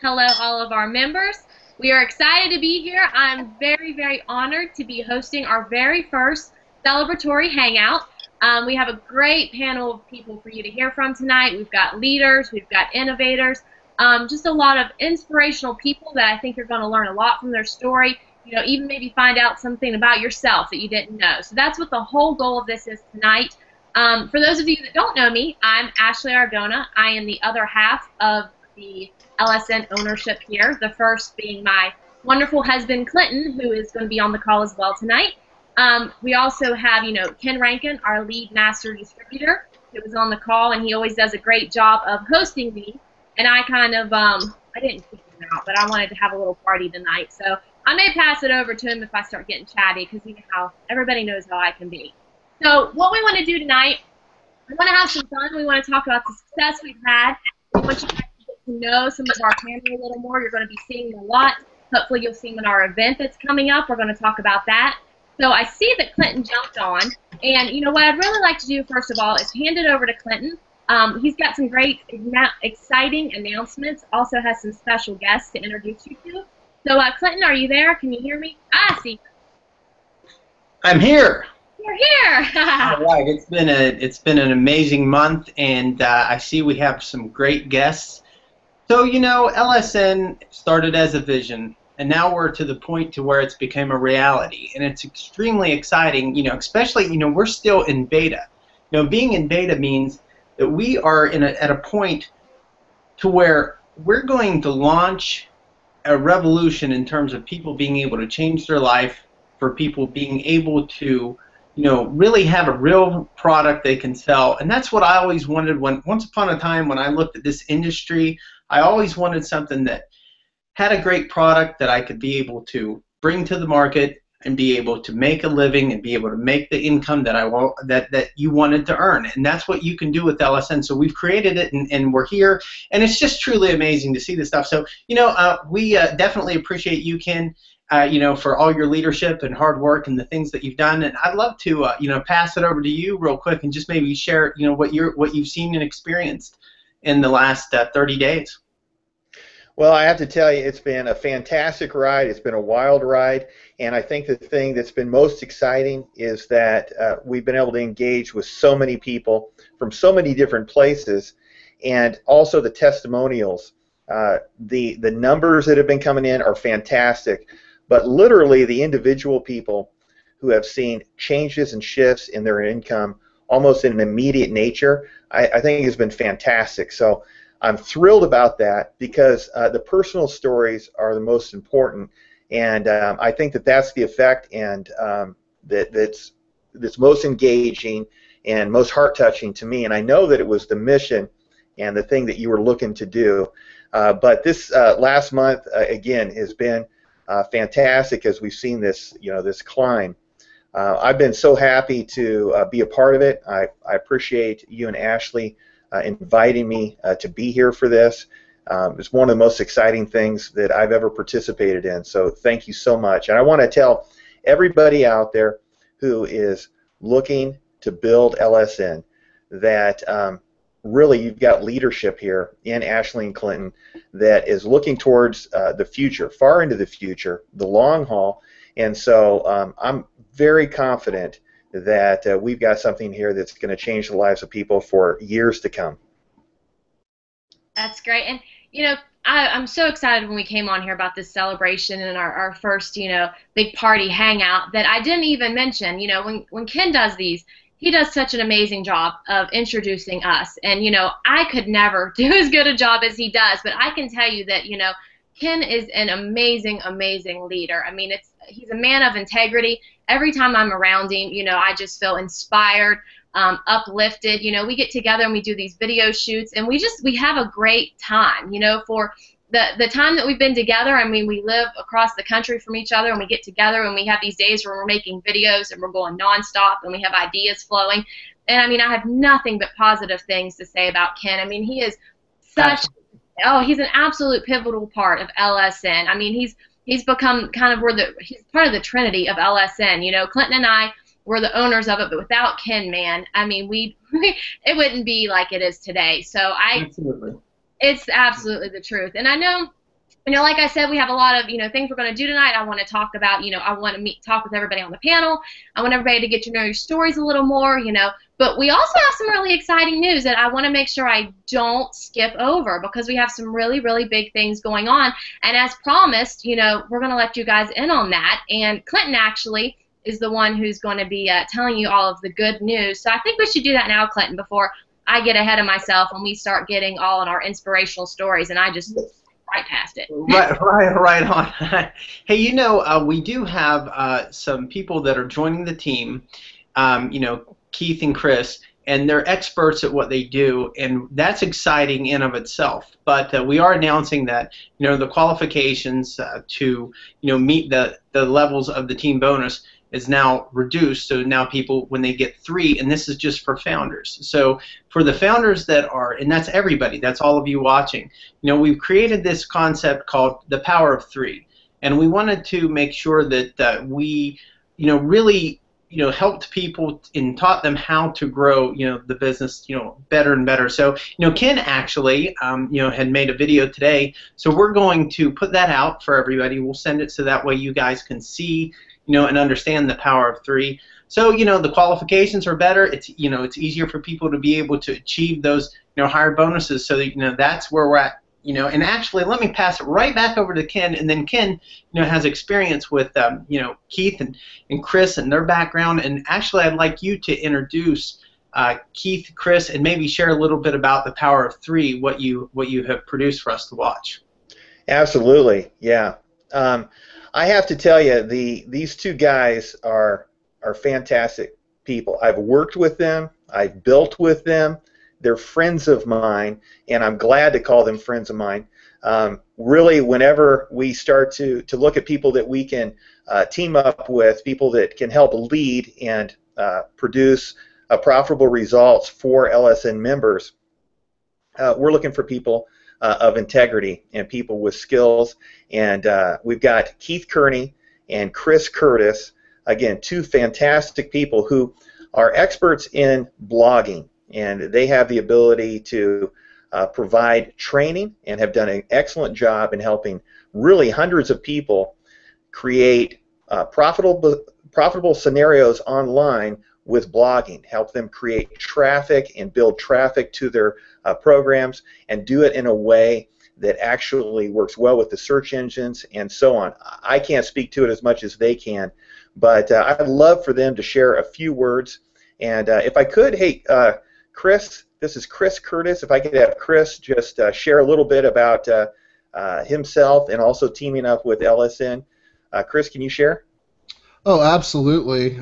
Hello, all of our members. We are excited to be here. I'm very, very honored to be hosting our very first celebratory hangout. We have a great panel of people for you to hear from tonight. We've got leaders, we've got innovators, just a lot of inspirational people that I think you're going to learn a lot from their story. Even maybe find out something about yourself that you didn't know. So that's what the whole goal of this is tonight. For those of you that don't know me, I'm Ashley Argona. I am the other half of the LSN ownership here, the first being my wonderful husband, Clinton, who is going to be on the call as well tonight. We also have, Ken Rankin, our lead master distributor, who was on the call, and he always does a great job of hosting me. And I kind of, I didn't kick him out, but I wanted to have a little party tonight. So I may pass it over to him if I start getting chatty, because everybody knows how I can be. So what we want to do tonight, we want to have some fun. We want to talk about the success we've had. We want you guys to get to know some of our panel a little more. You're going to be seeing them a lot. Hopefully you'll see them in our event that's coming up. We're going to talk about that. So I see that Clinton jumped on. And what I'd really like to do, first of all, is hand it over to Clinton. He's got some great, exciting announcements. Also has some special guests to introduce you to. So Clinton, are you there? Can you hear me? I see. I'm here. You're here. All right. It's been an amazing month, and I see we have some great guests. So LSN started as a vision, and now we're to the point to where it's become a reality, and it's extremely exciting. Especially we're still in beta. Being in beta means that we are at a point to where we're going to launch a revolution in terms of people being able to change their life, for people being able to really have a real product they can sell. And that's what I always wanted. Once upon a time when I looked at this industry, I always wanted something that had a great product that I could be able to bring to the market and be able to make a living and be able to make the income that you wanted to earn. And that's what you can do with LSN. So we've created it, and we're here, and it's just truly amazing to see this stuff. So we definitely appreciate you, Ken, for all your leadership and hard work and the things that you've done. And I'd love to pass it over to you real quick and just maybe share what you've seen and experienced in the last 30 days. Well, I have to tell you, it's been a fantastic ride. It's been a wild ride, and I think the thing that's been most exciting is that we've been able to engage with so many people from so many different places, and also the testimonials. The numbers that have been coming in are fantastic, but literally the individual people who have seen changes and shifts in their income almost in an immediate nature, I think has been fantastic. So I'm thrilled about that, because the personal stories are the most important, and I think that that's the effect, and that's most engaging and most heart-touching to me. And I know that it was the mission and the thing that you were looking to do. But this last month, again, has been fantastic as we've seen this, this climb. I've been so happy to be a part of it. I appreciate you and Ashley inviting me to be here for this. It's one of the most exciting things that I've ever participated in, so thank you so much. And I want to tell everybody out there who is looking to build LSN that really you've got leadership here in Ashley and Clinton that is looking towards the future, far into the future, the long haul. And so I'm very confident that we've got something here that's going to change the lives of people for years to come. That's great. And, I'm so excited when we came on here about this celebration and our first, big party hangout, that I didn't even mention, when Ken does these, he does such an amazing job of introducing us. And, I could never do as good a job as he does, but I can tell you that, Ken is an amazing, amazing leader. I mean, he's a man of integrity. Every time I'm around him, I just feel inspired, uplifted. We get together and we do these video shoots, and we have a great time, for the time that we've been together. I mean, we live across the country from each other, and we get together and we have these days where we're making videos and we're going nonstop and we have ideas flowing. And I mean, I have nothing but positive things to say about Ken. I mean, he is such, he's an absolute pivotal part of LSN. I mean, he's become kind of he's part of the trinity of LSN. Clinton and I were the owners of it, but without Ken, man, I mean, it wouldn't be like it is today. So Absolutely. It's absolutely the truth. And I know like I said, we have a lot of, things we're going to do tonight. I want to talk about, I want to talk with everybody on the panel. I want everybody to get to know your stories a little more, But we also have some really exciting news that I want to make sure I don't skip over, because we have some really, really big things going on. And as promised, we're going to let you guys in on that. And Clinton actually is the one who's going to be telling you all of the good news. So I think we should do that now, Clinton, before I get ahead of myself and we start getting all in our inspirational stories and I just right past it. Right on. Hey, we do have some people that are joining the team, Keith and Chris, and they're experts at what they do, and that's exciting in of itself. But we are announcing that, the qualifications to, meet the levels of the team bonus is now reduced. So now people, when they get 3, and this is just for founders. So for the founders that are, and that's everybody, that's all of you watching, we've created this concept called the power of 3. And we wanted to make sure that we, really, helped people and taught them how to grow, the business, better and better. So, Ken actually, had made a video today. So we're going to put that out for everybody. We'll send it so that way you guys can see, and understand the power of 3. So, the qualifications are better. It's, it's easier for people to be able to achieve those, higher bonuses. So that, that's where we're at. And actually, let me pass it right back over to Ken, and then Ken, has experience with, Keith and Chris and their background. And actually, I'd like you to introduce Keith, Chris, and maybe share a little bit about the power of 3, what you have produced for us to watch. Absolutely, yeah. I have to tell you, these 2 guys are fantastic people. I've worked with them. I've built with them. They're friends of mine, and I'm glad to call them friends of mine. Really, whenever we start to look at people that we can team up with, people that can help lead and produce profitable results for LSN members, we're looking for people of integrity and people with skills. And we've got Keith Kearney and Chris Curtis, again, 2 fantastic people who are experts in blogging. And they have the ability to provide training and have done an excellent job in helping really hundreds of people create profitable scenarios online with blogging, help them create traffic and build traffic to their programs, and do it in a way that actually works well with the search engines and so on. I can't speak to it as much as they can, but I'd love for them to share a few words. And if I could, hey, Chris, this is Chris Curtis. If I could have Chris just share a little bit about himself and also teaming up with LSN. Chris, can you share? Oh, absolutely.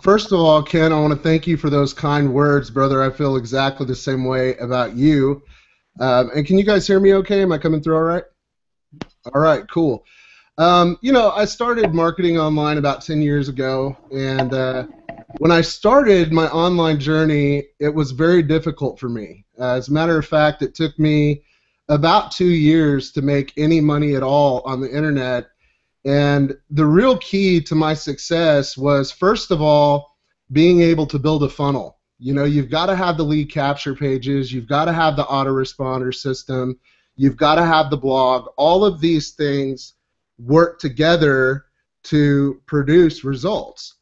First of all, Ken, I want to thank you for those kind words, brother. I feel exactly the same way about you. And can you guys hear me okay? Am I coming through all right? All right, cool. I started marketing online about 10 years ago, and when I started my online journey, it was very difficult for me. As a matter of fact, it took me about 2 years to make any money at all on the internet. And the real key to my success was, first of all, being able to build a funnel. You've got to have the lead capture pages, you've got to have the autoresponder system, you've got to have the blog. All of these things work together to produce results.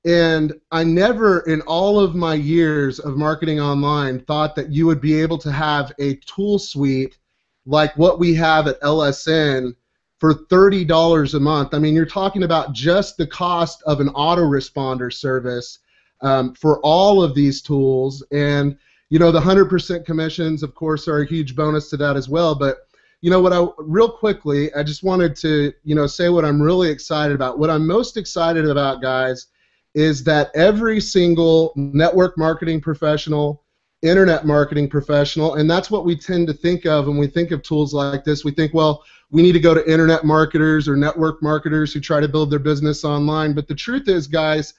And I never, in all of my years of marketing online, thought that you would be able to have a tool suite like what we have at LSN for $30 a month. I mean, you're talking about just the cost of an autoresponder service for all of these tools. And, the 100% commissions, of course, are a huge bonus to that as well. But, real quickly, I just wanted to, say what I'm really excited about. What I'm most excited about, guys, is that every single network marketing professional, internet marketing professional, and that's what we tend to think of when we think of tools like this. We think, well, we need to go to internet marketers or network marketers who try to build their business online. But the truth is, guys,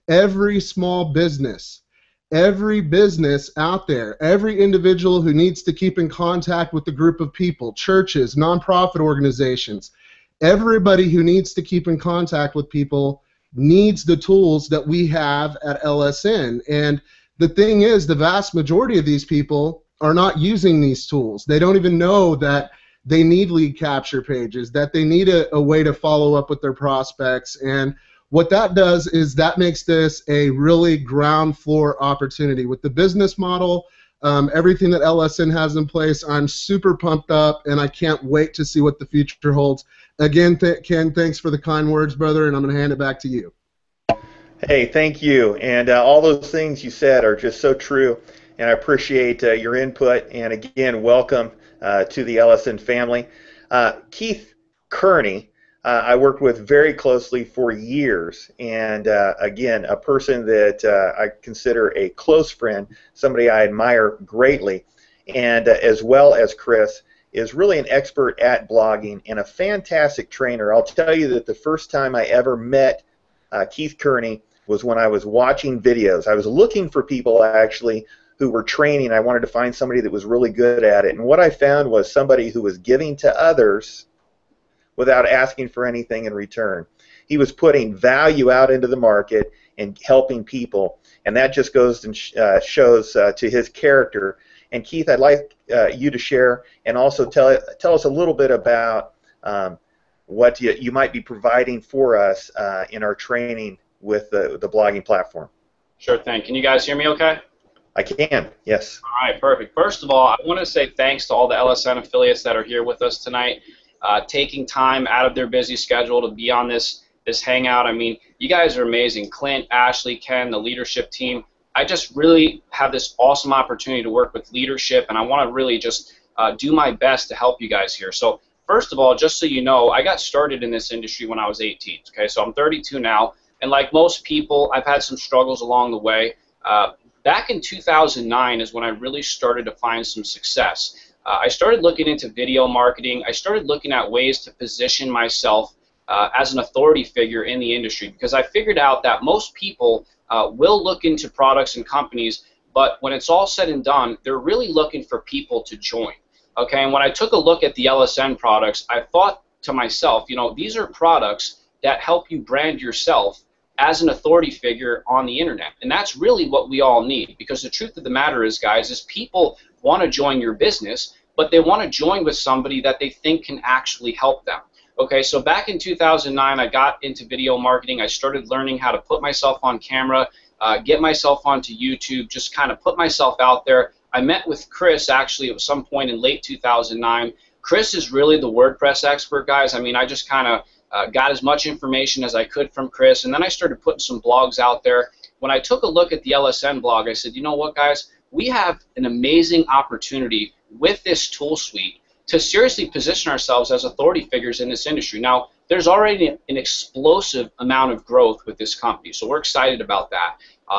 every small business, every business out there, every individual who needs to keep in contact with a group of people, churches, nonprofit organizations, everybody who needs to keep in contact with people needs the tools that we have at LSN. And the thing is, the vast majority of these people are not using these tools. They don't even know that they need lead capture pages, that they need a way to follow up with their prospects. And what that does is that makes this a really ground floor opportunity. With the business model, everything that LSN has in place, I'm super pumped up, and I can't wait to see what the future holds. Again, Ken, thanks for the kind words, brother, and I'm going to hand it back to you. Hey, thank you. And all those things you said are just so true, and I appreciate your input. And again, welcome to the LSN family. Keith Kearney, I worked with very closely for years, and again, a person that I consider a close friend, somebody I admire greatly, and as well as Chris, is really an expert at blogging and a fantastic trainer. I'll tell you that the first time I ever met Keith Kearney was when I was watching videos. I was looking for people actually who were training. I wanted to find somebody that was really good at it, and what I found was somebody who was giving to others without asking for anything in return. He was putting value out into the market and helping people, and that just goes and shows to his character. And Keith, I'd like you to share and also tell us a little bit about what you might be providing for us in our training with the blogging platform. Sure thing. Can you guys hear me okay? I can, yes. All right, perfect. First of all, I want to say thanks to all the LSN affiliates that are here with us tonight, taking time out of their busy schedule to be on this hangout. I mean, you guys are amazing. Clint, Ashley, Ken, the leadership team. I just really have this awesome opportunity to work with leadership, and I want to really just do my best to help you guys here. So first of all, just so you know, I got started in this industry when I was 18. Okay, so I'm 32 now, and like most people, I've had some struggles along the way. Back in 2009 is when I really started to find some success. I started looking into video marketing. I started looking at ways to position myself as an authority figure in the industry, because I figured out that most people will look into products and companies, but when it's all said and done, they're really looking for people to join. Okay, and when I took a look at the LSN products, I thought to myself, you know, these are products that help you brand yourself as an authority figure on the internet. And that's really what we all need, because the truth of the matter is, guys, is people want to join your business, but they want to join with somebody that they think can actually help them. Okay, so back in 2009, I got into video marketing. I started learning how to put myself on camera, get myself onto YouTube, just kind of put myself out there. I met with Chris actually at some point in late 2009. Chris is really the WordPress expert, guys. I mean, I just kind of got as much information as I could from Chris, and then I started putting some blogs out there. When I took a look at the LSN blog, I said, you know what, guys, we have an amazing opportunity with this tool suite to seriously position ourselves as authority figures in this industry. Now, there's already an explosive amount of growth with this company, so we're excited about that.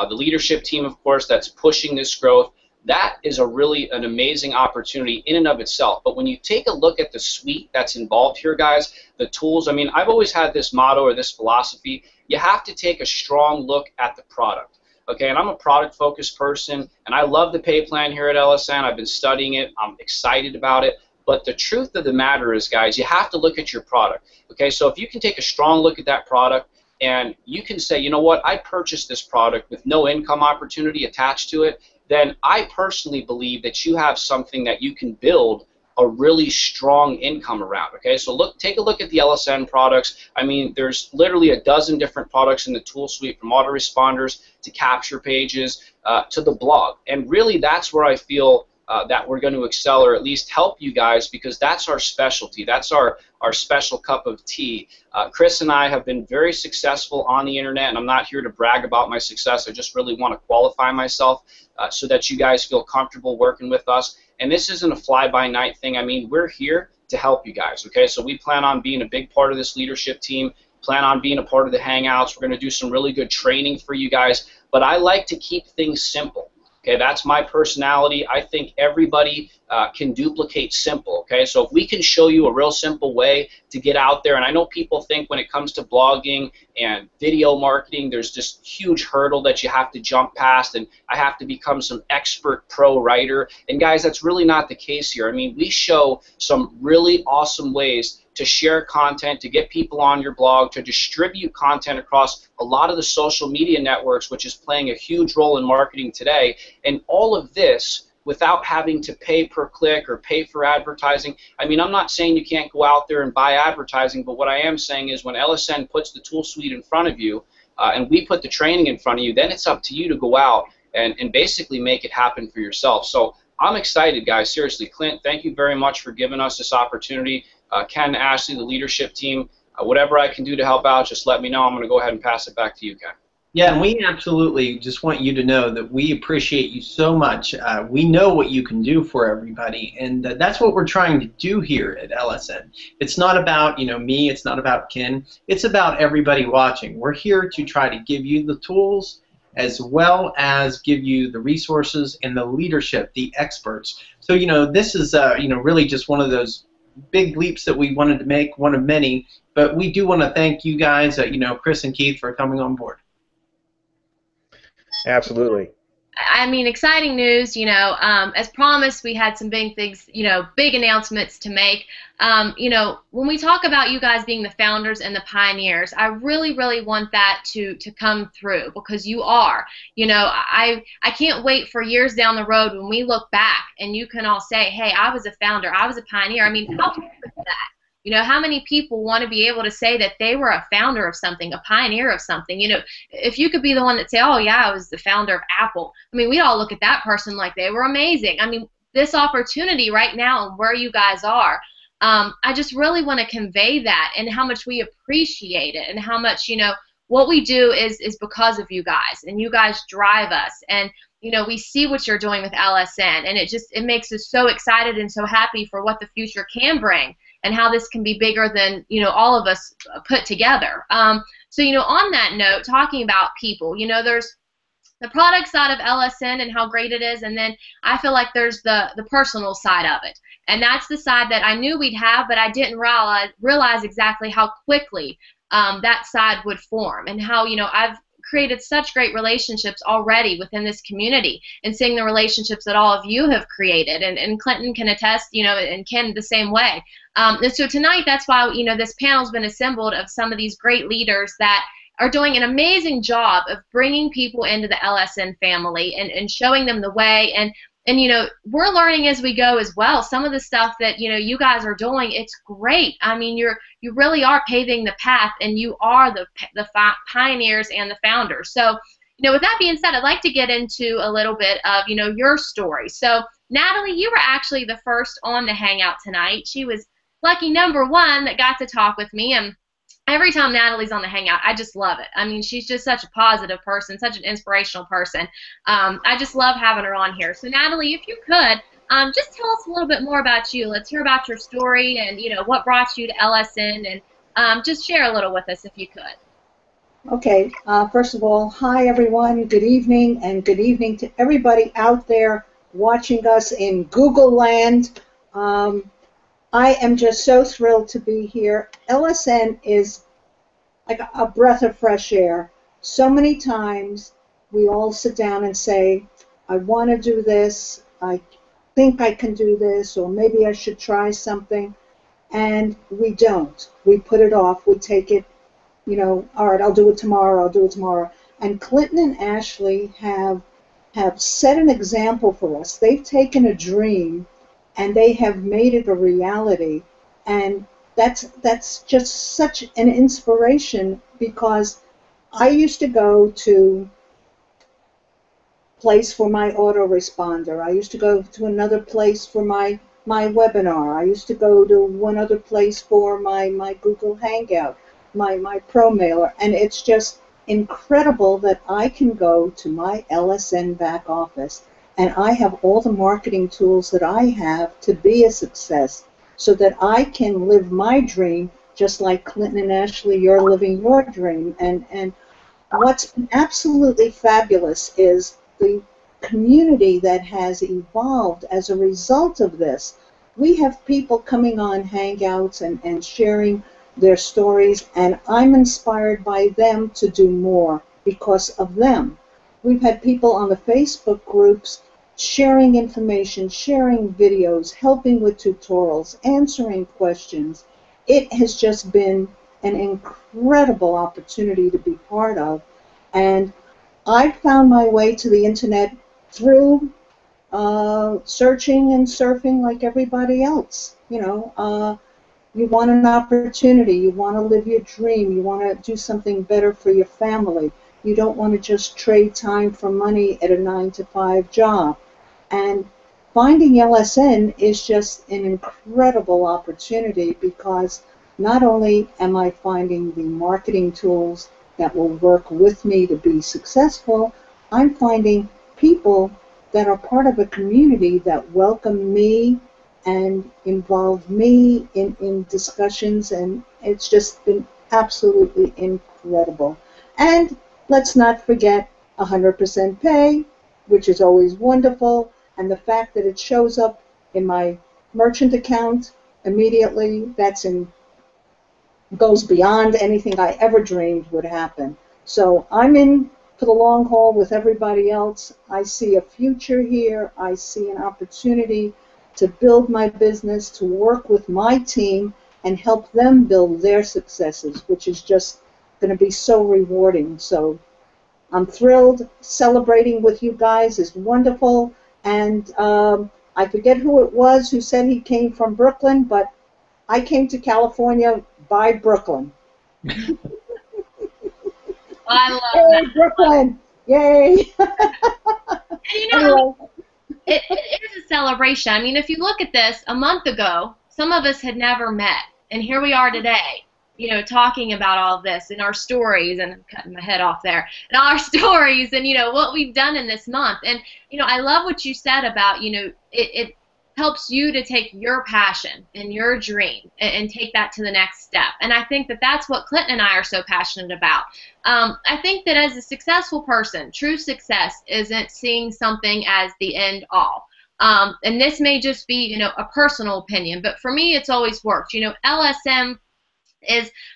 The leadership team, of course, that's pushing this growth, that is really an amazing opportunity in and of itself. But when you take a look at the suite that's involved here, guys, the tools, I mean, I've always had this motto or this philosophy: you have to take a strong look at the product. Okay, and I'm a product-focused person, and I love the pay plan here at LSN. I've been studying it. I'm excited about it. But the truth of the matter is, guys, you have to look at your product. Okay, so if you can take a strong look at that product and you can say, you know what, I purchased this product with no income opportunity attached to it, then I personally believe that you have something that you can build a really strong income around. Okay, so take a look at the LSN products. I mean, there's literally a dozen different products in the tool suite, from autoresponders to capture pages to the blog. And really, that's where I feel that we're going to excel, or at least help you guys, because that's our specialty. That's our special cup of tea. Chris and I have been very successful on the internet, and I'm not here to brag about my success. I just really want to qualify myself so that you guys feel comfortable working with us. And this isn't a fly-by-night thing. I mean, we're here to help you guys, okay? So we plan on being a big part of this leadership team, plan on being a part of the Hangouts. We're going to do some really good training for you guys, but I like to keep things simple. Okay, that's my personality. I think everybody can duplicate simple. Okay, so if we can show you a real simple way to get out there, and I know people think when it comes to blogging and video marketing, there's this huge hurdle that you have to jump past, and I have to become some expert pro writer. And guys, that's really not the case here. I mean, we show some really awesome ways to share content, to get people on your blog, to distribute content across a lot of the social media networks, which is playing a huge role in marketing today. And all of this without having to pay per click or pay for advertising. I mean, I'm not saying you can't go out there and buy advertising, but what I am saying is when LSN puts the tool suite in front of you and we put the training in front of you, then it's up to you to go out and basically make it happen for yourself. So I'm excited, guys. Seriously, Clint, thank you very much for giving us this opportunity. Ken, Ashley, the leadership team, whatever I can do to help out, just let me know. I'm going to go ahead and pass it back to you, Ken. Yeah, and we absolutely just want you to know that we appreciate you so much. We know what you can do for everybody, and that's what we're trying to do here at LSN. It's not about, you know, me, it's not about Ken, it's about everybody watching. We're here to try to give you the tools as well as give you the resources and the leadership, the experts. So, you know, this is, you know, really just one of those big leaps that we wanted to make, one of many, but we do want to thank you guys, you know, Chris and Keith, for coming on board. Absolutely. I mean, exciting news, you know, as promised, we had some big things, you know, big announcements to make. You know, when we talk about you guys being the founders and the pioneers, I really, really want that to come through, because you are. You know, I can't wait for years down the road when we look back and you can all say, hey, I was a founder, I was a pioneer. I mean, how cool is that? You know, how many people want to be able to say that they were a founder of something, a pioneer of something? You know, if you could be the one that say, oh, yeah, I was the founder of Apple. I mean, we all look at that person like they were amazing. I mean, this opportunity right now and where you guys are, I just really want to convey that and how much we appreciate it and how much, you know, what we do is because of you guys, and you guys drive us. And, you know, we see what you're doing with LSN, and it makes us so excited and so happy for what the future can bring, and how this can be bigger than, you know, all of us put together. So, you know, on that note, talking about people, you know, there's the product side of LSN and how great it is, and then I feel like there's the personal side of it. And that's the side that I knew we'd have, but I didn't realize exactly how quickly that side would form, and how, you know, I've created such great relationships already within this community, and seeing the relationships that all of you have created, and Clinton can attest, you know, and Ken the same way. And so tonight, that's why, you know, this panel's been assembled of some of these great leaders that are doing an amazing job of bringing people into the LSN family and showing them the way. And you know, we're learning as we go as well. Some of the stuff that, you know, you guys are doing, it's great. I mean, you really are paving the path, and you are the pioneers and the founders. So, you know, with that being said, I'd like to get into a little bit of, you know, your story. So, Natalie, you were actually the first on the Hangout tonight. She was lucky number one that got to talk with me, and every time Natalie's on the Hangout, I just love it. I mean, she's just such a positive person, such an inspirational person. I just love having her on here. So, Natalie, if you could, just tell us a little bit more about you. Let's hear about your story and, you know, what brought you to LSN, and just share a little with us if you could. Okay. First of all, hi, everyone. Good evening, and good evening to everybody out there watching us in Google land. I am just so thrilled to be here. LSN is like a breath of fresh air. So many times we all sit down and say, I want to do this, I think I can do this, or maybe I should try something, and we don't. We put it off. We take it, you know, all right, I'll do it tomorrow, I'll do it tomorrow. And Clinton and Ashley have set an example for us. They've taken a dream and they have made it a reality, and that's just such an inspiration, because I used to go to place for my autoresponder. I used to go to another place for my webinar. I used to go to one other place for my Google Hangout, my Pro Mailer, and it's just incredible that I can go to my LSN back office and I have all the marketing tools that I have to be a success, so that I can live my dream just like Clinton and Ashley, you're living your dream. And what's been absolutely fabulous is the community that has evolved as a result of this. We have people coming on Hangouts and sharing their stories, and I'm inspired by them to do more because of them. We've had people on the Facebook groups sharing information, sharing videos, helping with tutorials, answering questions. It has just been an incredible opportunity to be part of. And I found my way to the internet through searching and surfing like everybody else. You want an opportunity. You want to live your dream. You want to do something better for your family. You don't want to just trade time for money at a 9-to-5 job. And finding LSN is just an incredible opportunity because not only am I finding the marketing tools that will work with me to be successful, I'm finding people that are part of a community that welcome me and involve me in discussions, and it's just been absolutely incredible. And let's not forget 100% pay, which is always wonderful, and the fact that it shows up in my merchant account immediately, goes beyond anything I ever dreamed would happen. So I'm in for the long haul with everybody else. I see a future here. I see an opportunity to build my business, to work with my team, and help them build their successes, which is just going to be so rewarding. So I'm thrilled. Celebrating with you guys is wonderful. And I forget who it was who said he came from Brooklyn, but I came to California by Brooklyn. I love Yay, that. Brooklyn! Yay! And Anyway. it is a celebration. I mean, if you look at this, a month ago, some of us had never met, and here we are today, talking about all of this in our stories, and I'm cutting my head off there, and all our stories, and, what we've done in this month. And, I love what you said about, it helps you to take your passion and your dream and take that to the next step. And I think that that's what Clinton and I are so passionate about. I think that as a successful person, true success isn't seeing something as the end all. And this may just be, a personal opinion, but for me, it's always worked. LSM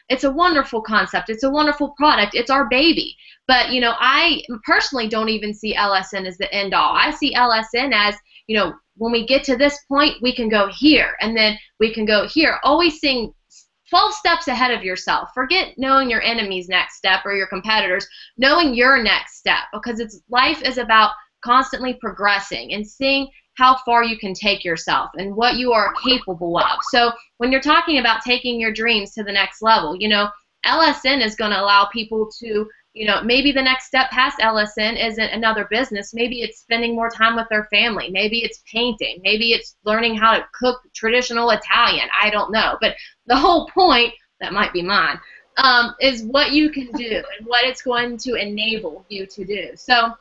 it's a wonderful concept. It's a wonderful product. It's our baby. But, I personally don't even see LSN as the end all. I see LSN as, when we get to this point, we can go here, and then we can go here. Always seeing 12 steps ahead of yourself. Forget knowing your enemy's next step or your competitors. Knowing your next step, because life is about constantly progressing and seeing how far you can take yourself and what you are capable of. So when you're talking about taking your dreams to the next level, LSN is going to allow people to, maybe the next step past LSN isn't another business. Maybe it's spending more time with their family. Maybe it's painting. Maybe it's learning how to cook traditional Italian. I don't know. But the whole point, that might be mine, is what you can do and what it's going to enable you to do. So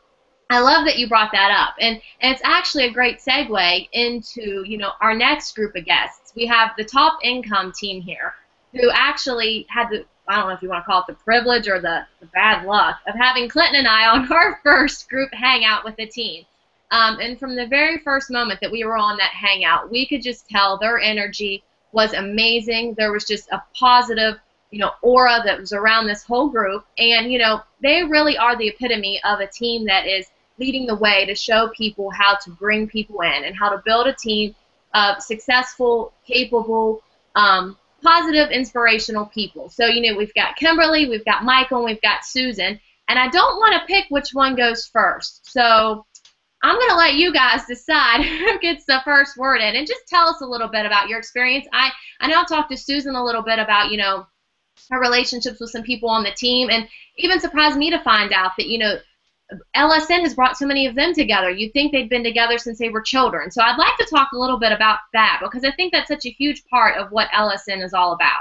I love that you brought that up, and it's actually a great segue into our next group of guests. We have the top income team here, who actually had the, I don't know if you want to call it the privilege or the bad luck of having Clinton and I on our first group hangout with the team. And from the very first moment that we were on that hangout, we could just tell their energy was amazing. There was just a positive aura that was around this whole group, and they really are the epitome of a team that is leading the way to show people how to bring people in and how to build a team of successful, capable, positive, inspirational people. So, we've got Kimberly, we've got Michael, and we've got Susan, and I don't want to pick which one goes first. So I'm going to let you guys decide who gets the first word in, and just tell us a little bit about your experience. I know I talked to Susan a little bit about, her relationships with some people on the team, and even surprised me to find out that, LSN has brought so many of them together. You'd think they'd been together since they were children. So I'd like to talk a little bit about that, because I think that's such a huge part of what LSN is all about.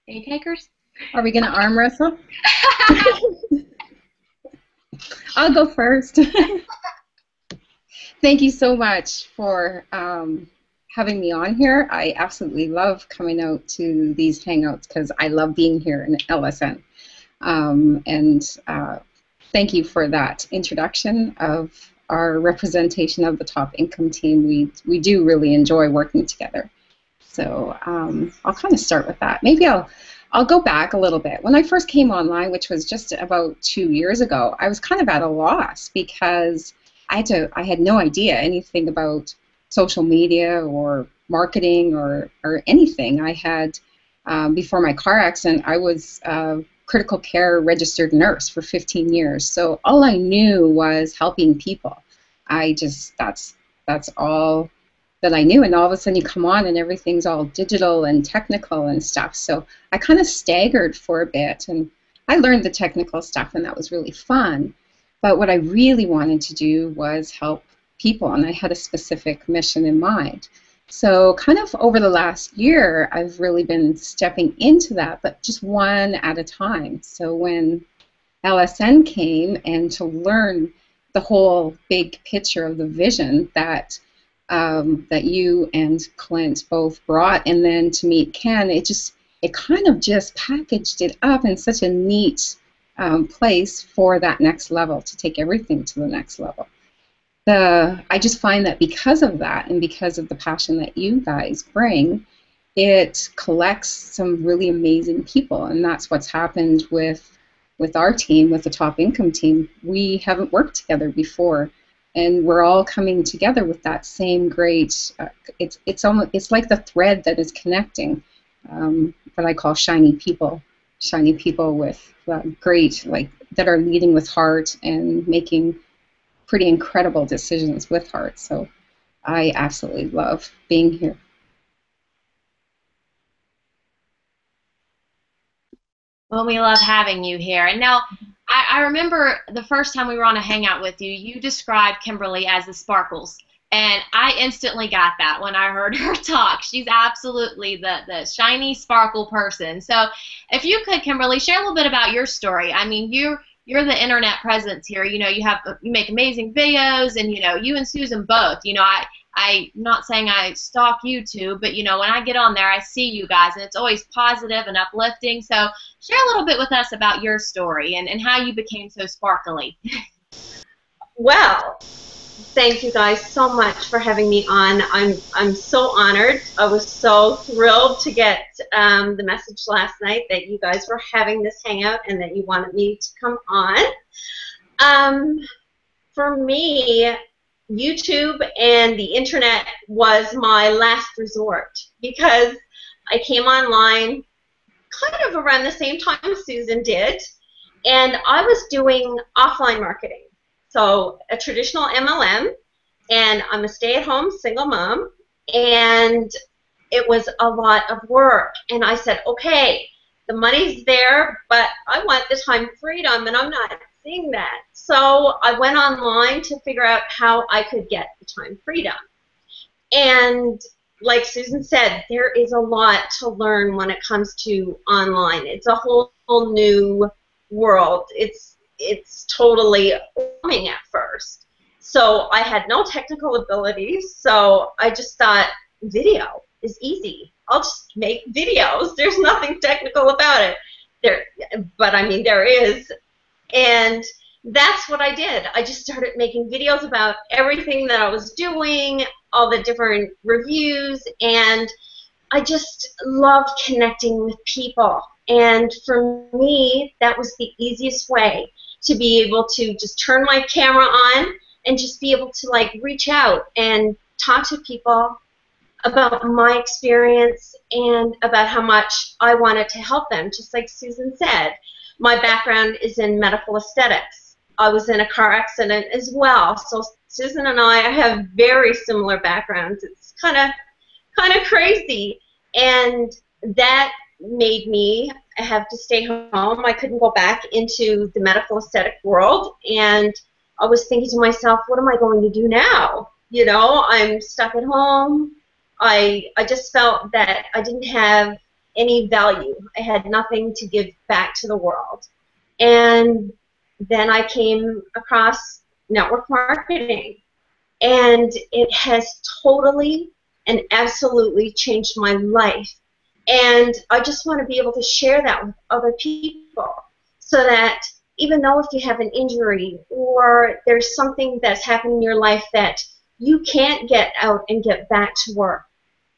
Any takers? Are we going to arm wrestle? I'll go first. Thank you so much for having me on here. I absolutely love coming out to these hangouts because I love being here in LSN. Thank you for that introduction of our representation of the top income team. We do really enjoy working together. So I'll kind of start with that. Maybe I'll go back a little bit. When I first came online, which was just about 2 years ago, I was kind of at a loss because I had no idea anything about social media or marketing or anything. I had, before my car accident, I was critical care registered nurse for 15 years. So all I knew was helping people. That's all that I knew. And all of a sudden you come on and everything's all digital and technical and stuff. So I kind of staggered for a bit, and I learned the technical stuff, and that was really fun. But what I really wanted to do was help people, and I had a specific mission in mind. So kind of over the last year, I've really been stepping into that, but just one at a time. So when LSN came, and to learn the whole big picture of the vision that that you and Clint both brought, and then to meet Ken, it kind of just packaged it up in such a neat place for that next level, to take everything to the next level. I just find that because of that, and because of the passion that you guys bring, it collects some really amazing people, and that's what's happened with our team, with the Top Income team. We haven't worked together before, and we're all coming together with that same great. It's like the thread that is connecting. What I call shiny people with great, like, that are leading with heart and making pretty incredible decisions with heart. So I absolutely love being here. Well, we love having you here. And now, I remember the first time we were on a hangout with you, you described Kimberly as the sparkles. And I instantly got that when I heard her talk. She's absolutely the shiny sparkle person. So if you could, Kimberly, share a little bit about your story. I mean, you're the internet presence here. You know, you make amazing videos, and, you know, you and Susan both. You know, I'm not saying I stalk you two, but, you know, when I get on there, I see you guys, and it's always positive and uplifting. So share a little bit with us about your story and how you became so sparkly. Well, thank you guys so much for having me on. I'm so honored. I was so thrilled to get the message last night that you guys were having this hangout and that you wanted me to come on. For me, YouTube and the internet was my last resort, because I came online kind of around the same time Susan did, and I was doing offline marketing. So a traditional MLM, and I'm a stay-at-home single mom, and it was a lot of work. And I said, okay, the money's there, but I want the time freedom, and I'm not seeing that. So I went online to figure out how I could get the time freedom. And like Susan said, there is a lot to learn when it comes to online. It's a whole new world. It's totally overwhelming at first. So I had no technical abilities, so I just thought video is easy. I'll just make videos. There's nothing technical about it. But I mean, there is. And that's what I did. I just started making videos about everything that I was doing, all the different reviews, and I just loved connecting with people. And for me, that was the easiest way to be able to just turn my camera on and just be able to, like, reach out and talk to people about my experience and about how much I wanted to help them. Just like Susan said, my background is in medical aesthetics. I was in a car accident as well. So Susan and I have very similar backgrounds. It's kind of crazy. And that made me have to stay home. I couldn't go back into the medical aesthetic world. And I was thinking to myself, what am I going to do now? You know, I'm stuck at home. I just felt that I didn't have any value. I had nothing to give back to the world. And then I came across network marketing, and it has totally and absolutely changed my life. And I just want to be able to share that with other people, so that even though if you have an injury or there's something that's happened in your life that you can't get out and get back to work,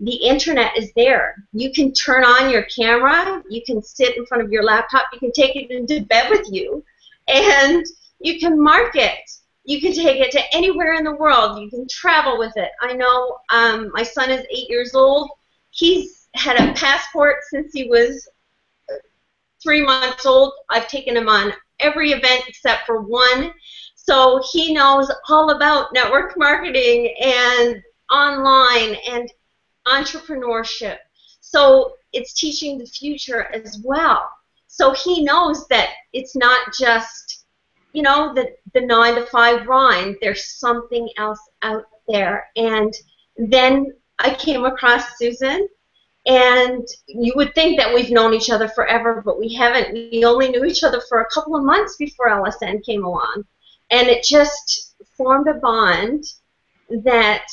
the internet is there. You can turn on your camera, you can sit in front of your laptop, you can take it into bed with you, and you can market. You can take it to anywhere in the world. You can travel with it. I know my son is 8 years old. He's had a passport since he was 3 months old. I've taken him on every event except for one. So he knows all about network marketing and online and entrepreneurship. So it's teaching the future as well. So he knows that it's not just, you know, the 9 to 5 grind. There's something else out there. And then I came across Susan, and you would think that we've known each other forever, but we haven't. We only knew each other for a couple of months before LSN came along. And it just formed a bond that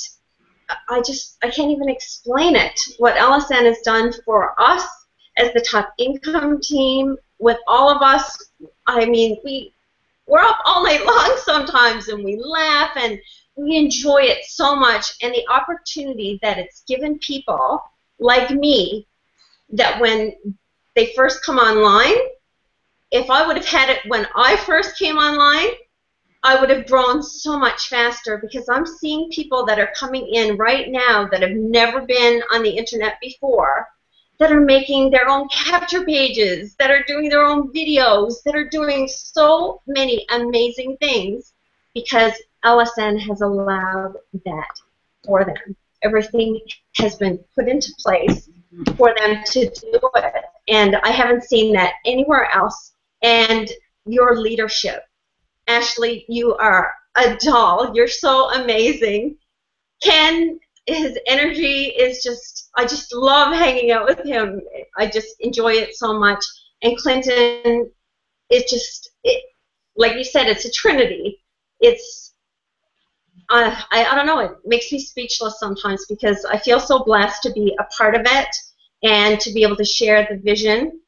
I can't even explain it. What LSN has done for us as the top income team, with all of us, I mean, we're up all night long sometimes, and we laugh, and we enjoy it so much. And the opportunity that it's given people like me, that when they first come online, if I would have had it when I first came online, I would have grown so much faster, because I'm seeing people that are coming in right now that have never been on the internet before, that are making their own capture pages, that are doing their own videos, that are doing so many amazing things, because LSN has allowed that for them. Everything has been put into place for them to do it, and I haven't seen that anywhere else. And your leadership, Ashley, you are a doll. You're so amazing. Ken, his energy is just, I just love hanging out with him. I just enjoy it so much. And Clinton, like you said, it's a trinity. It's, I don't know, it makes me speechless sometimes, because I feel so blessed to be a part of it and to be able to share the vision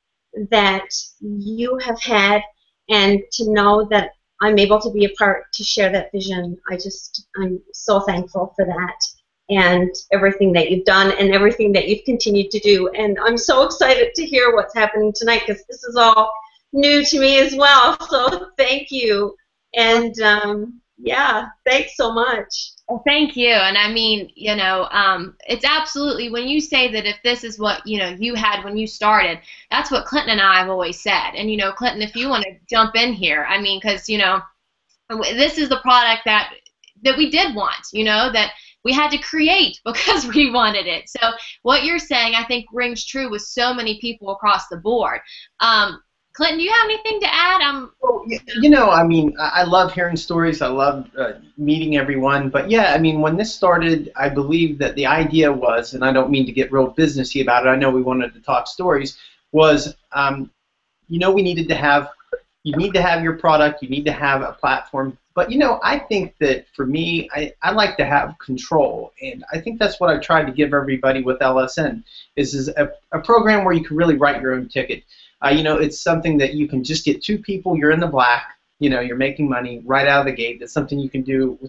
that you have had, and to know that I'm able to be a part to share that vision. I'm so thankful for that, and everything that you've done and everything that you've continued to do. And I'm so excited to hear what's happening tonight, because this is all new to me as well. So thank you. And yeah, thanks so much. Well, thank you. And I mean, you know, it's absolutely, when you say that if this is what, you know, you had when you started, that's what Clinton and I have always said. And, you know, Clinton, if you want to jump in here, I mean, because, you know, this is the product that we did want, you know, that we had to create because we wanted it. So what you're saying, I think, rings true with so many people across the board. Clinton, do you have anything to add? Well, you know, I mean, I love hearing stories. I love meeting everyone. But yeah, I mean, when this started, I believe that the idea was, and I don't mean to get real businessy about it, I know we wanted to talk stories, was, you know, you need to have your product, you need to have a platform. But, you know, I think that for me, I like to have control. And I think that's what I tried to give everybody with LSN, is a program where you can really write your own ticket. You know, it's something that you can just get 2 people, you're in the black, you know, you're making money right out of the gate. That's something you can do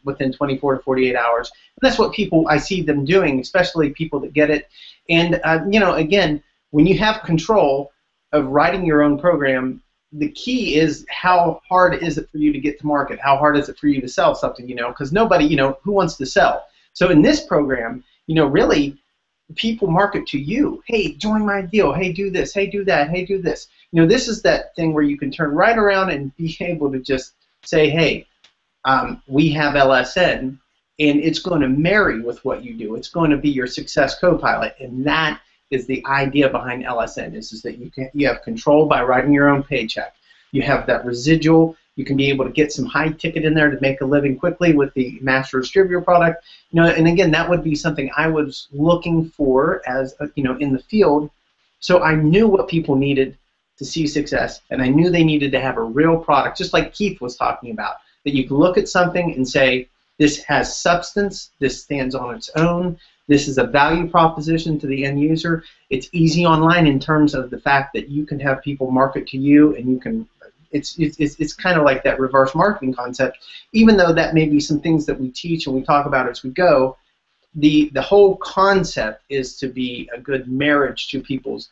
within 24 to 48 hours. And that's what I see them doing, especially people that get it. And, you know, again, when you have control of writing your own program, the key is how hard is it for you to get to market? How hard is it for you to sell something, you know, because nobody, you know, who wants to sell? So in this program, you know, really, people market to you. Hey, join my deal. Hey, do this. Hey, do that. Hey, do this. You know, this is that thing where you can turn right around and be able to just say, hey, we have LSN, and it's going to marry with what you do. It's going to be your success co-pilot, and that is the idea behind LSN, is that you have control by writing your own paycheck. You have that residual. You can be able to get some high ticket in there to make a living quickly with the master distributor product. You know, and again, that would be something I was looking for as you know, in the field. So I knew what people needed to see success, and I knew they needed to have a real product, just like Keith was talking about, that you can look at something and say, this has substance, this stands on its own, this is a value proposition to the end user. It's easy online in terms of the fact that you can have people market to you, and you can. It's kind of like that reverse marketing concept. Even though that may be some things that we teach and we talk about as we go, the whole concept is to be a good marriage to people's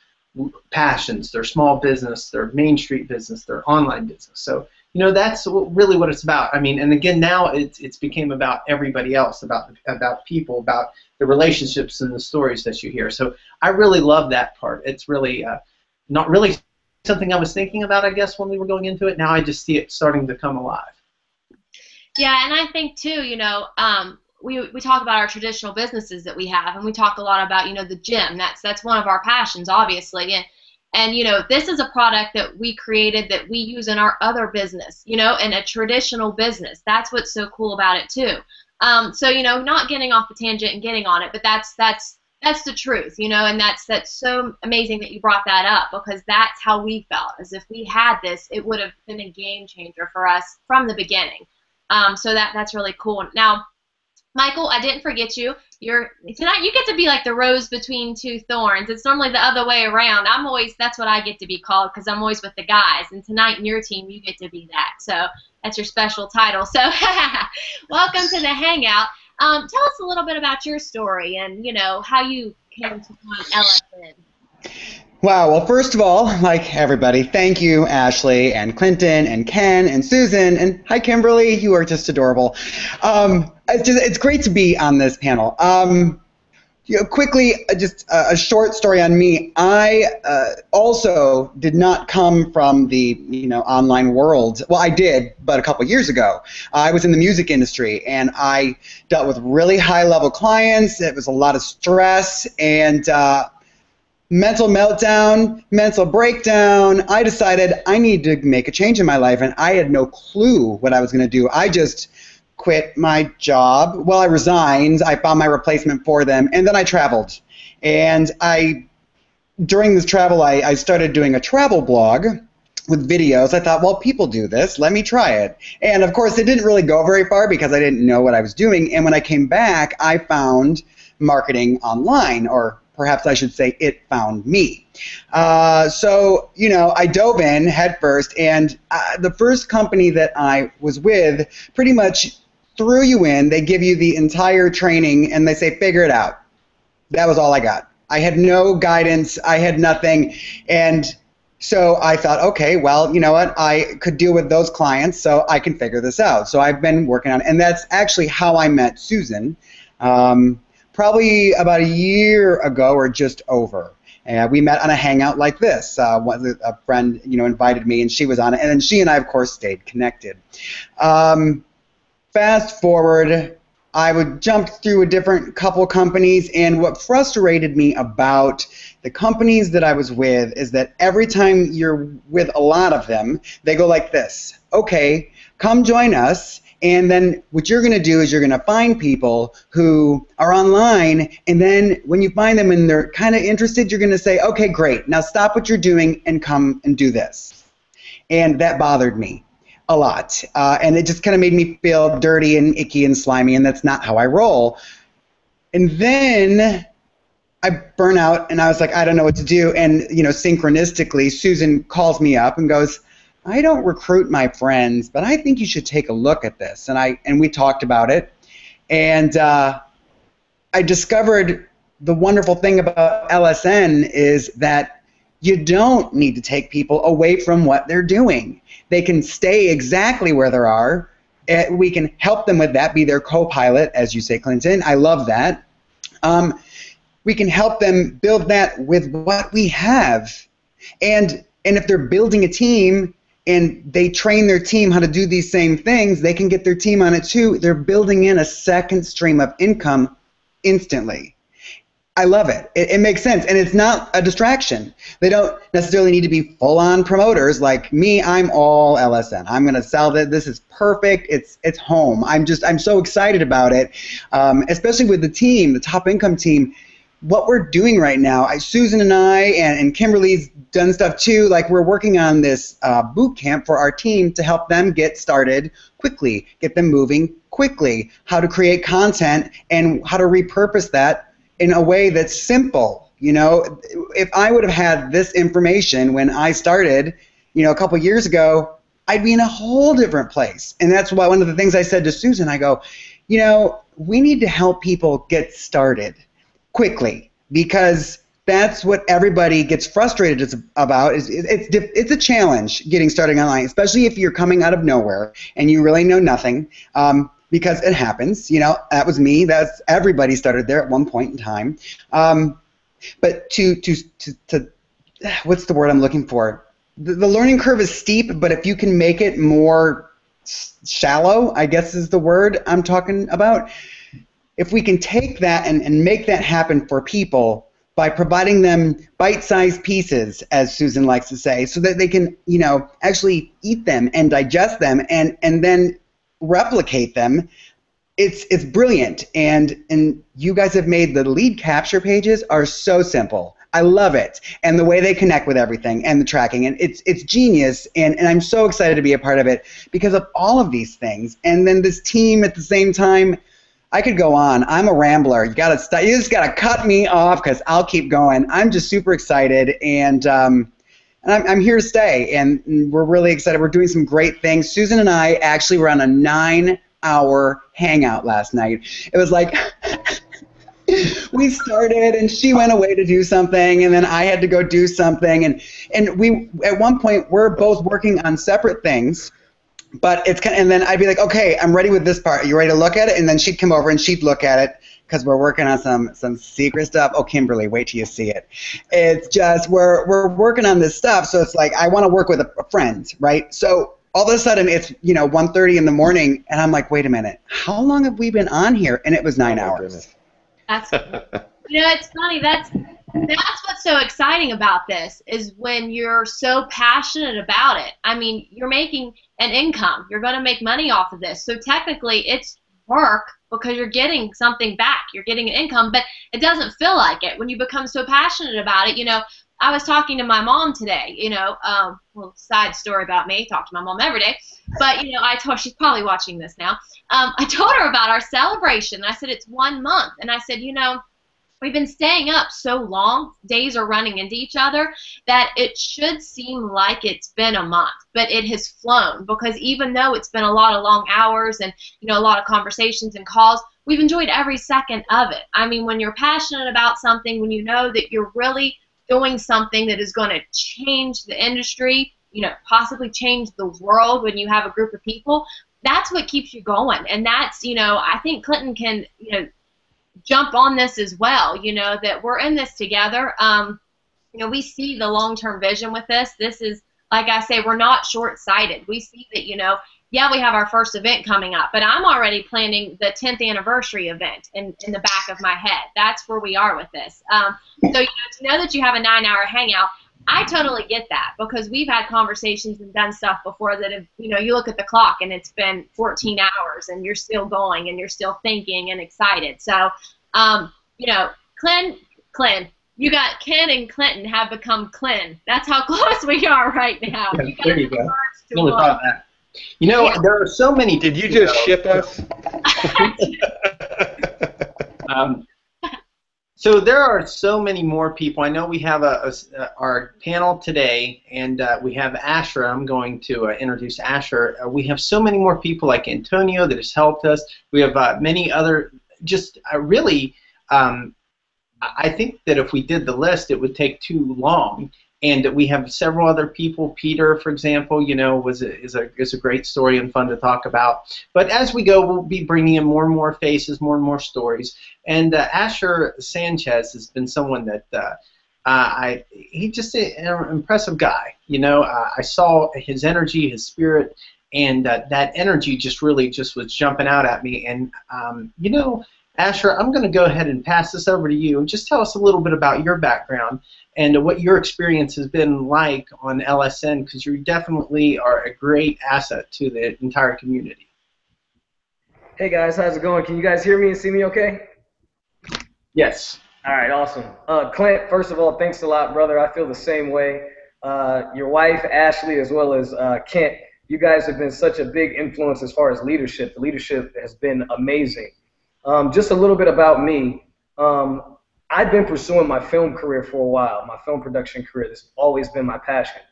passions, their small business, their Main Street business, their online business. So, you know, that's really what it's about. I mean, and again, now it's became about everybody else, about people, about the relationships and the stories that you hear. So I really love that part. It's really not really something I was thinking about, I guess, when we were going into it. Now I just see it starting to come alive. Yeah, and I think too, we talk about our traditional businesses that we have, and we talk a lot about, the gym. That's one of our passions, obviously, and this is a product that we created that we use in our other business, in a traditional business. That's what's so cool about it too. So not getting off the tangent and getting on it, but that's the truth, and that's so amazing that you brought that up, because that's how we felt. As if we had this, it would have been a game changer for us from the beginning. So that's really cool. Now, Michael, I didn't forget you. Tonight you get to be like the rose between two thorns. It's normally the other way around. That's what I get to be called, because I'm always with the guys. And tonight in your team, you get to be that. So that's your special title. So welcome to the Hangout. Tell us a little bit about your story and, how you came to join LSN. Wow, well, first of all, like everybody, thank you, Ashley, and Clinton, and Ken, and Susan, and hi, Kimberly, you are just adorable. It's great to be on this panel. Quickly, just a short story on me. I also did not come from the online world. Well, I did, but a couple years ago. I was in the music industry, and I dealt with really high-level clients. It was a lot of stress, and mental meltdown, mental breakdown. I decided I need to make a change in my life, and I had no clue what I was going to do. I just quit my job. Well, I resigned. I found my replacement for them, and then I traveled. And during this travel, I started doing a travel blog with videos. I thought, well, people do this. Let me try it. And, of course, it didn't really go very far because I didn't know what I was doing. And when I came back, I found marketing online, or perhaps I should say it found me. So, I dove in head first, and the first company that I was with pretty much threw you in. They give you the entire training, and they say, figure it out. That was all I got. I had no guidance. I had nothing. And so I thought, okay, well, you know what? I could deal with those clients, so I can figure this out. So I've been working on it, and that's actually how I met Susan. Probably about a year ago or just over. And we met on a hangout like this. A friend, invited me, and she was on it. And then she and I, of course, stayed connected. Fast forward, I would jump through a different couple companies, and what frustrated me about the companies that I was with is that every time you're with a lot of them, they go like this. Okay, come join us. And then what you're going to do is you're going to find people who are online, and then when you find them and they're kind of interested, you're going to say, okay, great, now stop what you're doing and come and do this. And that bothered me a lot. And it just kind of made me feel dirty and icky and slimy, and that's not how I roll. And then I burn out, and I was like, I don't know what to do. And, synchronistically, Susan calls me up and goes, I don't recruit my friends, but I think you should take a look at this. And we talked about it, and I discovered the wonderful thing about LSN is that you don't need to take people away from what they're doing. They can stay exactly where they are. We can help them with that, be their co-pilot, as you say, Clinton. I love that. We can help them build that with what we have. And if they're building a team, and they train their team how to do these same things, they can get their team on it too. They're building in a second stream of income instantly. I love it. It makes sense, and it's not a distraction. They don't necessarily need to be full-on promoters like me. I'm all LSN. I'm going to sell it. This is perfect. It's home. I'm so excited about it, especially with the team, the top income team. What we're doing right now, Susan and I, and Kimberly's done stuff too, like we're working on this boot camp for our team to help them get started quickly, get them moving quickly, how to create content and how to repurpose that in a way that's simple. If I would have had this information when I started, a couple years ago, I'd be in a whole different place. And that's why one of the things I said to Susan, I go, we need to help people get started quickly, because that's what everybody gets frustrated about. It's a challenge getting started online, especially if you're coming out of nowhere and you really know nothing, because it happens. That was me. That's everybody started there at one point in time. But to what's the word I'm looking for? the learning curve is steep, but if you can make it more shallow, I guess is the word I'm talking about. If we can take that and make that happen for people by providing them bite-sized pieces, as Susan likes to say, so that they can, actually eat them and digest them and then replicate them, it's brilliant. And you guys have made the lead capture pages are so simple. I love it. And the way they connect with everything and the tracking. And it's genius. And I'm so excited to be a part of it because of all of these things. And then this team at the same time, I could go on. I'm a rambler. You just gotta cut me off because I'll keep going. I'm just super excited, and I'm here to stay. And we're really excited. We're doing some great things. Susan and I actually were on a 9-hour hangout last night. It was like we started, and she went away to do something, and then I had to go do something, and we at one point we're both working on separate things. But it's kind of, and then I'd be like, okay, I'm ready with this part. Are you ready to look at it? And then she'd come over and she'd look at it because we're working on some secret stuff. Oh, Kimberly, wait till you see it. It's just we're working on this stuff, so it's like I want to work with a friend, right? So all of a sudden it's 1:30 in the morning, and I'm like, wait a minute, how long have we been on here? And it was 9 hours. That's it's funny. That's what's so exciting about this is when you're so passionate about it. I mean, you're making an income. You're going to make money off of this. So technically it's work because you're getting something back. You're getting an income, but it doesn't feel like it when you become so passionate about it. I was talking to my mom today, well, side story about me, talk to my mom every day, but, she's probably watching this now. I told her about our celebration. I said, it's 1 month. And I said, we've been staying up so long, days are running into each other, that it should seem like it's been a month, but it has flown because even though it's been a lot of long hours and, a lot of conversations and calls, we've enjoyed every second of it. I mean, when you're passionate about something, when you know that you're really doing something that is going to change the industry, possibly change the world when you have a group of people, that's what keeps you going. And that's, I think Clinton can, jump on this as well, that we're in this together. We see the long-term vision with this. This is, like I say, we're not short-sighted. We see that, we have our first event coming up, but I'm already planning the 10th anniversary event in the back of my head. That's where we are with this. So, to know that you have a 9-hour hangout, I totally get that because we've had conversations and done stuff before that have, you look at the clock and it's been 14 hours and you're still going and you're still thinking and excited. So, Clint, you got Ken and Clinton have become Clint. That's how close we are right now. Yeah, there you go. Never thought that. There are so many. Did you just ship us? So there are so many more people. I know we have our panel today, and we have Asher. I'm going to introduce Asher. We have so many more people like Antonio that has helped us. We have many other. Just really, I think that if we did the list, it would take too long. And we have several other people. Peter, for example, is a great story and fun to talk about. But as we go, we'll be bringing in more and more faces, more and more stories. And Asher Sanchez has been someone that he's just an impressive guy. I saw his energy, his spirit, and that energy just was jumping out at me. And Asher, I'm going to go ahead and pass this over to you. Just tell us a little bit about your background and what your experience has been like on LSN, because you definitely are a great asset to the entire community. Hey guys, how's it going? Can you guys hear me and see me okay? Yes. All right, awesome. Clint, first of all, thanks a lot, brother. I feel the same way. Your wife, Ashley, as well as Kent, you guys have been such a big influence as far as leadership. The leadership has been amazing. Just a little bit about me. I've been pursuing my film career for a while, my film production career. This has always been my passion.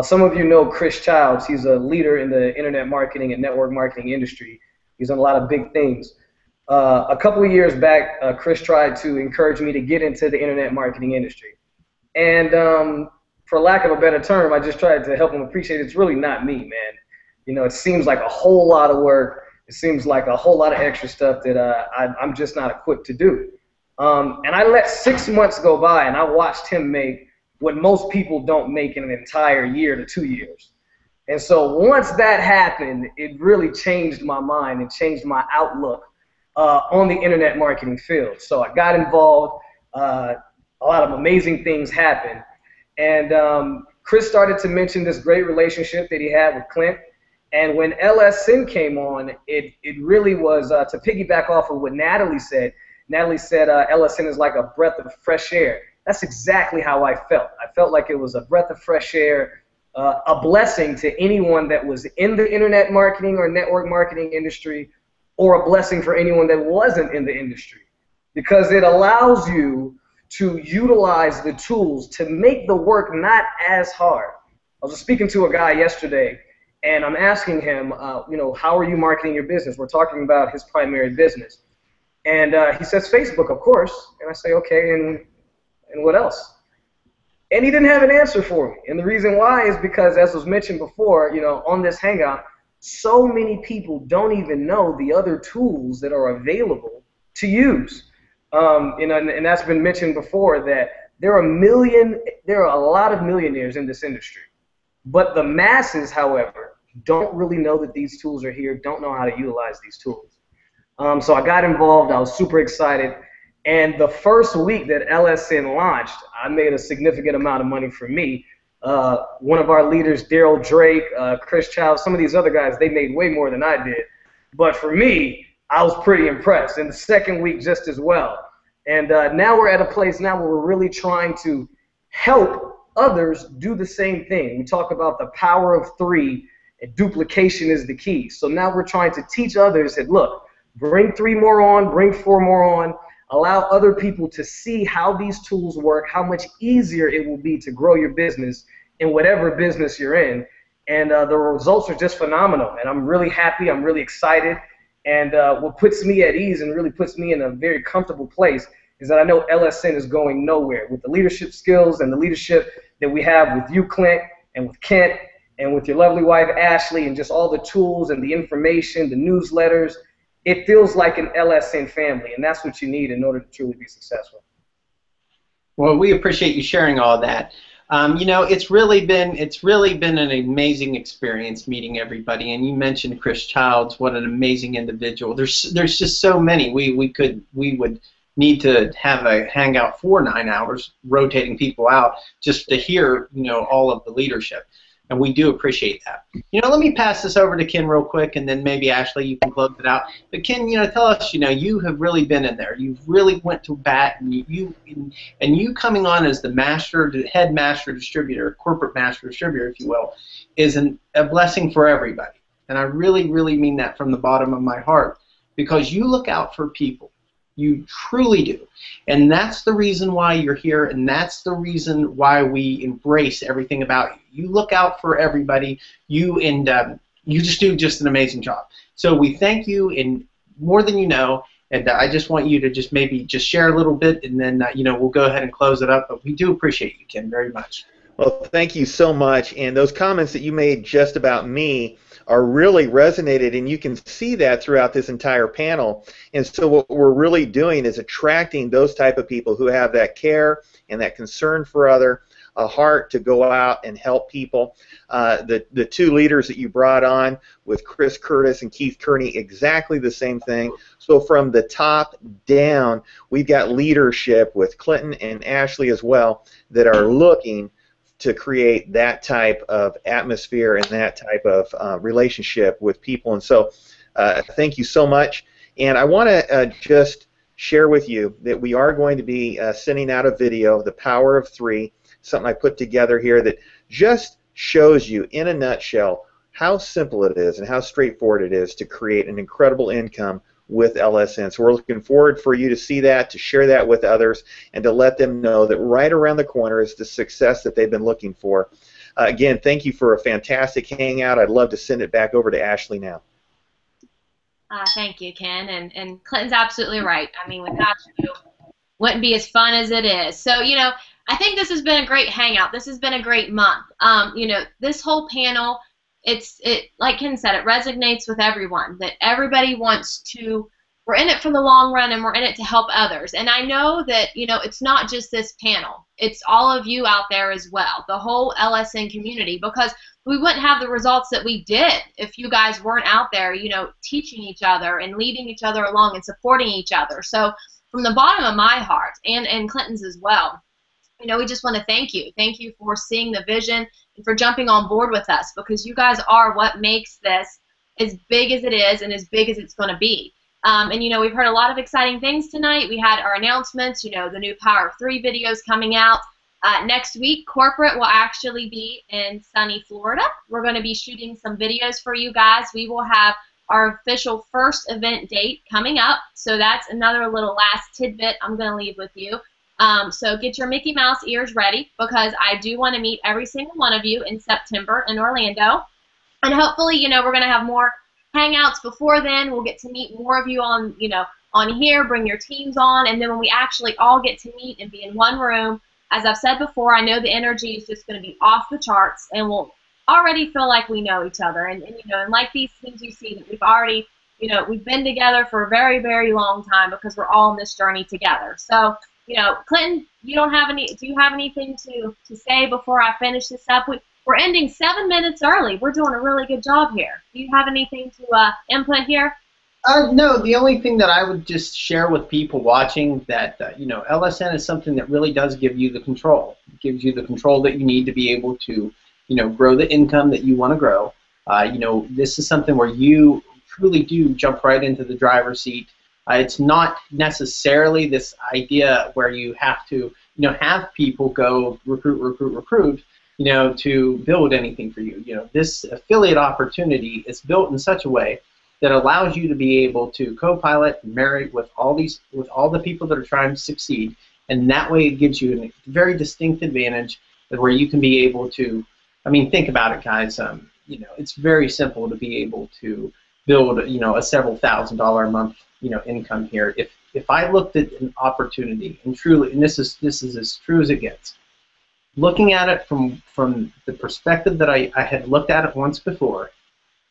Some of you know Chris Childs. He's a leader in the internet marketing and network marketing industry. He's done a lot of big things. A couple of years back, Chris tried to encourage me to get into the internet marketing industry. And for lack of a better term, I just tried to help him appreciate it's really not me, man. It seems like a whole lot of work. It seems like a whole lot of extra stuff that I'm just not equipped to do. And I let 6 months go by, and I watched him make what most people don't make in an entire year to 2 years. And so once that happened, it really changed my mind and changed my outlook on the internet marketing field. So I got involved. A lot of amazing things happened. And Chris started to mention this great relationship that he had with Clint. And when LSN came on, it really was to piggyback off of what Natalie said. Natalie said LSN is like a breath of fresh air. That's exactly how I felt. I felt like it was a breath of fresh air, a blessing to anyone that was in the internet marketing or network marketing industry, or a blessing for anyone that wasn't in the industry, because it allows you to utilize the tools to make the work not as hard. I was speaking to a guy yesterday, and I'm asking him, how are you marketing your business? We're talking about his primary business. And he says, Facebook, of course. And I say, okay, and what else? And he didn't have an answer for me. And the reason why is because, as was mentioned before, on this Hangout, so many people don't even know the other tools that are available to use. And that's been mentioned before, that there are a lot of millionaires in this industry. But the masses, however, don't really know that these tools are here, don't know how to utilize these tools. So I got involved. I was super excited. And the first week that LSN launched, I made a significant amount of money for me. One of our leaders, Daryl Drake, Chris Childs, some of these other guys, they made way more than I did. But for me, I was pretty impressed. And the second week just as well. And now we're at a place now where we're really trying to help others do the same thing. We talk about the power of 3, and duplication is the key. So now we're trying to teach others that, look, bring 3 more on, bring 4 more on, allow other people to see how these tools work, how much easier it will be to grow your business in whatever business you're in. And the results are just phenomenal. And I'm really happy. I'm really excited. And what puts me at ease and really puts me in a very comfortable place is that I know LSN is going nowhere. With the leadership skills and the leadership that we have with you, Clint, and with Kent, and with your lovely wife, Ashley, and just all the tools and the information, the newsletters, it feels like an LSN family, and that's what you need in order to truly be successful. Well, we appreciate you sharing all that. It's really been an amazing experience meeting everybody. And you mentioned Chris Childs, what an amazing individual. There's just so many. We would need to have a hangout for 9 hours, rotating people out just to hear all of the leadership. And we do appreciate that. Let me pass this over to Ken real quick, and then maybe Ashley, you can close it out. But Ken, tell us, you have really been in there. You've really went to bat, and you coming on as the head master distributor, corporate master distributor, if you will, is a blessing for everybody. And I really, really mean that from the bottom of my heart, because you look out for people. You truly do. And that's the reason why you're here, and that's the reason why we embrace everything about you. You look out for everybody. You just do an amazing job. So we thank you in more than you know, and I just want you to just share a little bit, and then we'll go ahead and close it up. But we do appreciate you, Ken, very much. Well, thank you so much. And those comments that you made just about me are really resonated, and you can see that throughout this entire panel. And so what we're really doing is attracting those type of people who have that care and that concern for a heart to go out and help people. The 2 leaders that you brought on with Chris Curtis and Keith Kearney, exactly the same thing. So from the top down, we've got leadership with Clinton and Ashley as well that are looking to create that type of atmosphere and that type of relationship with people. And so thank you so much. And I want to just share with you that we are going to be sending out a video, The Power of 3, something I put together here that just shows you in a nutshell how simple it is and how straightforward it is to create an incredible income with LSN. So we're looking forward for you to see that, to share that with others, and to let them know that right around the corner is the success that they've been looking for. Again, thank you for a fantastic hangout. I'd love to send it back over to Ashley now. Thank you, Ken. And Clinton's absolutely right. I mean, without you, it wouldn't be as fun as it is. So, I think this has been a great hangout. This has been a great month. This whole panel, it like Ken said, it resonates with everyone, that everybody wants to we're in it for the long run, and we're in it to help others. And I know that, it's not just this panel. It's all of you out there as well, the whole LSN community, because we wouldn't have the results that we did if you guys weren't out there, teaching each other and leading each other along and supporting each other. So from the bottom of my heart, and Clinton's as well, we just want to thank you. Thank you for seeing the vision and for jumping on board with us, because you guys are what makes this as big as it is and as big as it's going to be. And, we've heard a lot of exciting things tonight. We had our announcements, the new Power of 3 videos coming out. Next week, corporate will actually be in sunny Florida. We're going to be shooting some videos for you guys. We will have our official first event date coming up. So that's another little last tidbit I'm going to leave with you. So get your Mickey Mouse ears ready, because I do want to meet every single one of you in September in Orlando. And hopefully, we're going to have more hangouts before then. We'll get to meet more of you on, on here, bring your teams on, and then when we actually all get to meet and be in one room, as I've said before, I know the energy is just going to be off the charts, and we'll already feel like we know each other. And like these teams you see, that we've already, we've been together for a very, very long time, because we're all on this journey together. So, Clinton, do you have anything to say before I finish this up? We're ending 7 minutes early. We're doing a really good job here. Do you have anything to input here? No, the only thing that I would just share with people watching that, LSN is something that really does give you the control. It gives you the control that you need to be able to, grow the income that you want to grow. This is something where you truly do jump right into the driver's seat. It's not necessarily this idea where you have to, have people go recruit, to build anything for you. This affiliate opportunity is built in such a way that allows you to be able to co-pilot and marry with all the people that are trying to succeed, and that way it gives you a very distinct advantage where you can be able to, think about it, guys. It's very simple to be able to build, a several $1,000s a month, income here. If I looked at an opportunity, and truly, and this is as true as it gets, looking at it from the perspective that I had looked at it once before,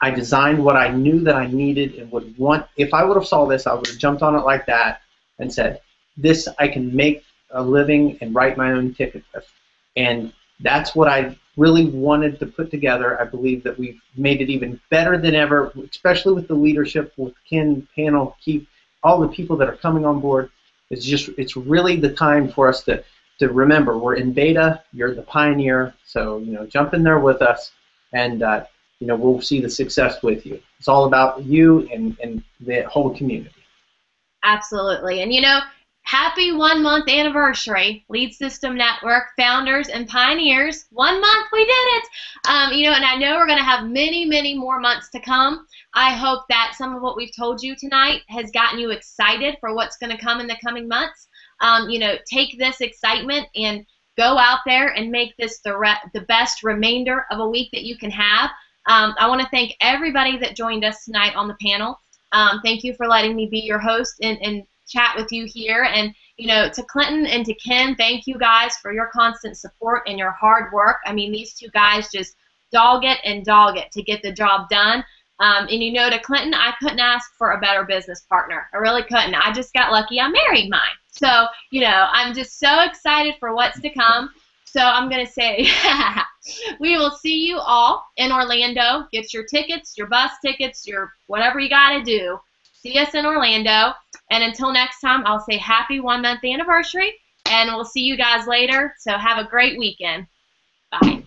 I designed what I knew that I needed and would want. If I would have saw this, I would have jumped on it like that and said, this I can make a living and write my own ticket with. And that's what I really wanted to put together. I believe that we've made it even better than ever, especially with the leadership, with Ken, panel, Keith, all the people that are coming on board. It's really the time for us to remember we're in beta, you're the pioneer, so jump in there with us, and we'll see the success with you. It's all about you and the whole community. Absolutely. And happy 1 month anniversary, Lead System Network founders and pioneers. 1 month, we did it. And I know we're going to have many, many more months to come. I hope that some of what we've told you tonight has gotten you excited for what's going to come in the coming months. Take this excitement and go out there and make this the best remainder of a week that you can have. I want to thank everybody that joined us tonight on the panel. Thank you for letting me be your host and chat with you here. And, to Clinton and to Ken, thank you guys for your constant support and your hard work. These two guys just dog it to get the job done. And, to Clinton, I couldn't ask for a better business partner. I really couldn't. I just got lucky I married mine. So, I'm just so excited for what's to come. So I'm going to say we will see you all in Orlando. Get your tickets, your bus tickets, your whatever you got to do. See us in Orlando. And until next time, I'll say happy 1 month anniversary, and we'll see you guys later. So have a great weekend. Bye.